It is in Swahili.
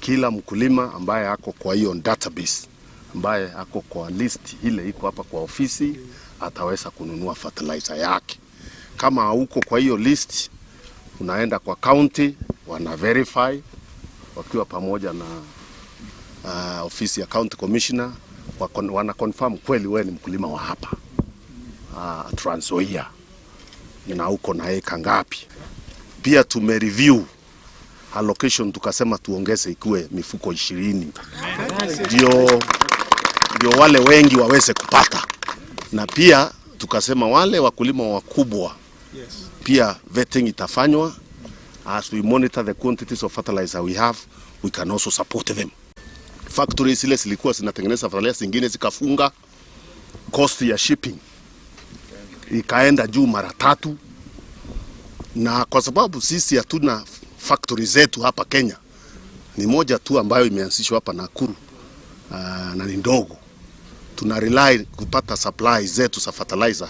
kila mkulima ambaye ako kwa hiyo database, ambaye ako kwa list ile iko hapa kwa ofisi, ataweza kununua fertilizer yake. Kama hauko kwa hiyo list, unaenda kwa county, wana verify wakiwa pamoja na ofisi ya county commissioner, wana confirm kweli wewe ni mkulima wa hapa Trans Nzoia na uko na eka ngapi. Pia tumereview allocation, tukasema tuongeze ikuwe mifuko 20 ndio wale wengi waweze kupata, na pia tukasema wale wakulima wakubwa pia vetting itafanywa. As we monitor the quantities of fertilizer we have, we can also support them. Factories zile zilikuwa zinatengeneza fertilizer, zingine zikafunga, cost ya shipping ikaenda juu mara 3, na kwa sababu sisi hatuna factory zetu hapa Kenya, ni moja tu ambayo imeanzishwa hapa Nakuru na ni ndogo, tuna rely kupata supply zetu za fertilizer